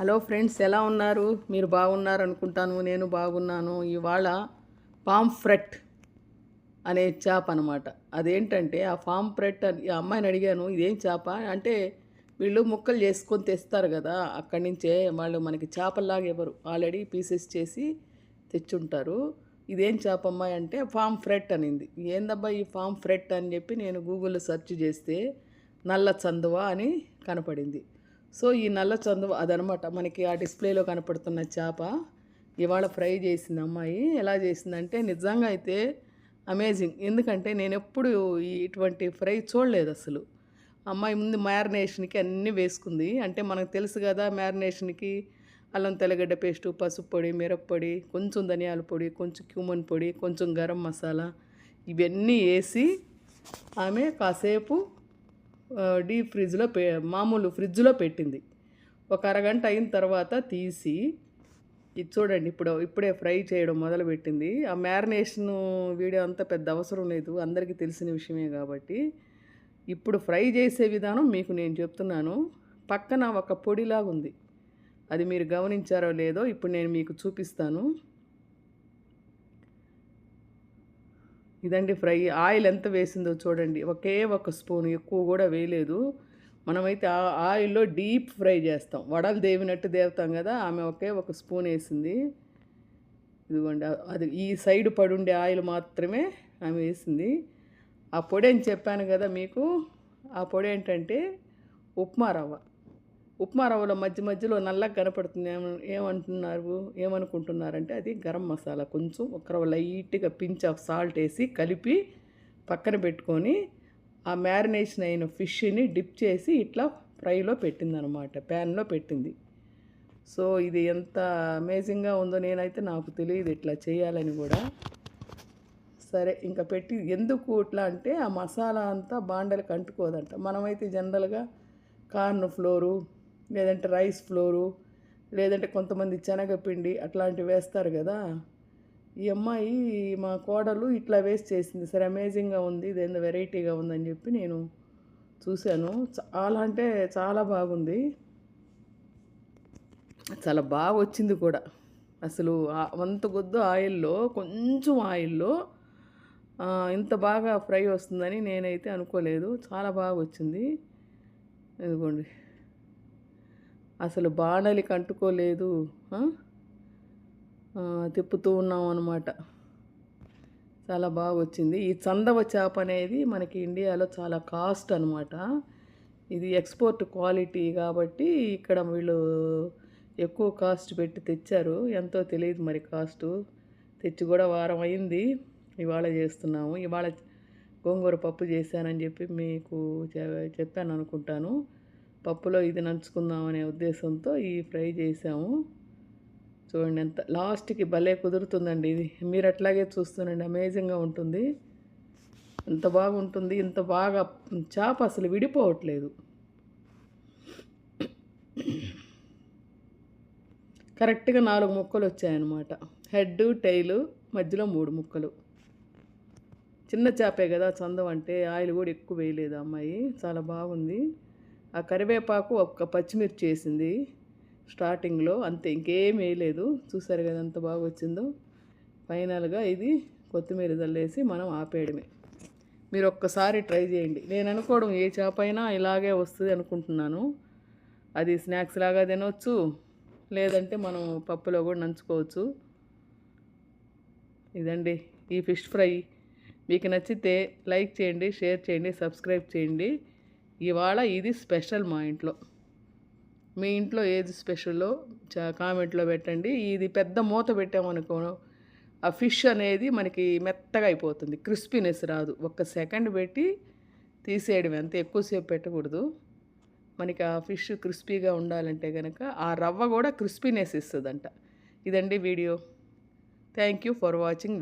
Hello friends, ఎలా ఉన్నారు? మీరు బాగున్నారు అనుకుంటాను. నేను బాగున్నాను. ఇవాళ పాంఫ్రెట్ అనే చేప అనమాట. అదేంటంటే ఆ పాంఫ్రెట్ ఆ అమ్మాయిని అడిగాను, ఇదేం చేప అంటే, వీళ్ళు ముక్కలు చేసుకొని తెస్తారు కదా, అక్కడి నుంచే వాళ్ళు మనకి చేపల్లాగా ఇవ్వరు, ఆల్రెడీ పీసెస్ చేసి తెచ్చుంటారు. ఇదేం చేప అమ్మాయి అంటే పాంఫ్రెట్ అనింది. ఏందబ్బా ఈ పాంఫ్రెట్ అని చెప్పి నేను గూగుల్లో సెర్చ్ చేస్తే నల్ల చందువ అని కనపడింది. సో ఈ నల్ల చందువ అదనమాట మనకి ఆ డిస్ప్లేలో కనపడుతున్న చేప. ఇవాళ ఫ్రై చేసింది అమ్మాయి. ఎలా చేసిందంటే నిజంగా అయితే అమేజింగ్. ఎందుకంటే నేను ఎప్పుడు ఇటువంటి ఫ్రై చూడలేదు అసలు. అమ్మాయి ముందు మ్యారినేషన్కి అన్నీ వేసుకుంది. అంటే మనకు తెలుసు కదా, మ్యారినేషన్కి అల్లం తెల్లగడ్డ పేస్టు, పసుపు పొడి, మిరప్పొడి, కొంచెం ధనియాల పొడి, కొంచెం క్యూమన్ పొడి, కొంచెం గరం మసాలా, ఇవన్నీ వేసి ఆమె కాసేపు డీప్ ఫ్రిడ్జ్లో మామూలు ఫ్రిడ్జ్లో పెట్టింది. ఒక అరగంట అయిన తర్వాత తీసి ఇది చూడండి, ఇప్పుడే ఫ్రై చేయడం మొదలుపెట్టింది. ఆ మ్యారినేషన్ వీడియో అంతా పెద్ద అవసరం లేదు, అందరికీ తెలిసిన విషయమే కాబట్టి. ఇప్పుడు ఫ్రై చేసే విధానం మీకు నేను చెప్తున్నాను. పక్కన ఒక పొడిలాగా ఉంది, అది మీరు గమనించారో లేదో ఇప్పుడు నేను మీకు చూపిస్తాను. ఇదండి ఫ్రై. ఆయిల్ ఎంత వేసిందో చూడండి, ఒకే ఒక స్పూన్, ఎక్కువ కూడా వేయలేదు. మనమైతే ఆయిల్లో డీప్ ఫ్రై చేస్తాం, వడలు దేవినట్టు దేవుతాం కదా, ఆమె ఒకే ఒక స్పూన్ వేసింది. ఇదిగోండి, అది ఈ సైడ్ పడుండే ఆయిల్ మాత్రమే ఆమె వేసింది. ఆ పొడి అని చెప్పాను కదా మీకు, ఆ పొడి ఏంటంటే ఉప్మా రవ్వ. ఉప్మా రవ్వలో మధ్య మధ్యలో నల్లగా కనపడుతుంది, ఏమనుకుంటున్నారంటే అది గరం మసాలా. కొంచెం ఒక లైట్గా పించ్ ఆఫ్ సాల్ట్ వేసి కలిపి పక్కన పెట్టుకొని ఆ మ్యారినేషన్ అయిన ఫిష్ని డిప్ చేసి ఇట్లా ఫ్రైలో పెట్టిందనమాట, ప్యాన్లో పెట్టింది. సో ఇది ఎంత అమేజింగ్గా ఉందో, నేనైతే నాకు తెలియదు ఇట్లా చేయాలని కూడా. సరే ఇంకా పెట్టి, ఎందుకు ఇట్లా అంటే ఆ మసాలా అంతా బాండలకు అంటుకోదంట. మనమైతే జనరల్గా కార్న్ ఫ్లోరు, లేదంటే రైస్ ఫ్లోరు, లేదంటే కొంతమంది శనగపిండి అట్లాంటివి వేస్తారు కదా. ఈ అమ్మాయి మా కోడలు ఇట్లా వేస్ట్ చేసింది. సరే అమేజింగ్గా ఉంది, ఇదేందో వెరైటీగా ఉందని చెప్పి నేను చూశాను. చాలా అంటే చాలా బాగుంది, చాలా బాగా వచ్చింది కూడా. అసలు వంత కొద్దు ఆయిల్లో, కొంచెం ఆయిల్లో ఇంత బాగా ఫ్రై వస్తుందని నేనైతే అనుకోలేదు. చాలా బాగా వచ్చింది. ఇదిగోండి, అసలు బాణలికి అంటుకోలేదు, తిప్పుతూ ఉన్నాం అనమాట. చాలా బాగా వచ్చింది. ఈ చందవ చేప అనేది మనకి ఇండియాలో చాలా కాస్ట్ అనమాట. ఇది ఎక్స్పోర్ట్ క్వాలిటీ కాబట్టి ఇక్కడ వీళ్ళు ఎక్కువ కాస్ట్ పెట్టి తెచ్చారు. ఎంతో తెలియదు మరి కాస్టు. తెచ్చి కూడా వారం అయింది, ఇవాళ చేస్తున్నాము. ఇవాళ గోంగూర పప్పు చేశానని చెప్పి మీకు చెప్పాను అనుకుంటాను. పప్పులో ఇది నంచుకుందామనే ఉద్దేశంతో ఈ ఫ్రై చేసాము. చూడండి ఎంత లాస్ట్కి భలే కుదురుతుందండి ఇది. మీరు అట్లాగే చూస్తుండండి, అమేజింగ్గా ఉంటుంది. ఎంత బాగుంటుంది, ఇంత బాగా చేప అసలు విడిపోవట్లేదు. కరెక్ట్గా 4 ముక్కలు వచ్చాయన్నమాట. హెడ్, టైలు, మధ్యలో 3 ముక్కలు. చిన్న చేపే కదా చందం అంటే, ఆయిల్ కూడా ఎక్కువ వేయలేదు అమ్మాయి. చాలా బాగుంది. ఆ కరివేపాకు ఒక పచ్చిమిర్చి వేసింది స్టార్టింగ్లో, అంతే, ఇంకేం వేయలేదు. చూసారు కదా ఎంత బాగా వచ్చిందో. ఫైనల్గా ఇది కొత్తిమీర జల్లేసి మనం ఆపేయడమే. మీరు ఒక్కసారి ట్రై చేయండి. నేను అనుకోవడం ఏ చేప అయినా ఇలాగే వస్తుంది అనుకుంటున్నాను. అది స్నాక్స్ లాగా తినవచ్చు, లేదంటే మనం పప్పులో కూడా నంచుకోవచ్చు. ఇదండి ఈ ఫిష్ ఫ్రై. మీకు నచ్చితే లైక్ చేయండి, షేర్ చేయండి, సబ్స్క్రైబ్ చేయండి. ఇవాళ ఇది స్పెషల్ మా ఇంట్లో. మీ ఇంట్లో ఏది స్పెషల్లో కామెంట్లో పెట్టండి. ఇది పెద్ద మూత పెట్టామనుకో, ఆ ఫిష్ అనేది మనకి మెత్తగా అయిపోతుంది, క్రిస్పీనెస్ రాదు. 1 సెకండ్ పెట్టి తీసేయడం, అంతే, ఎక్కువసేపు పెట్టకూడదు. మనకి ఆ ఫిష్ క్రిస్పీగా ఉండాలంటే కనుక ఆ రవ్వ కూడా క్రిస్పీనెస్ ఇస్తుందంట. ఇదండి video. Thank you for watching video.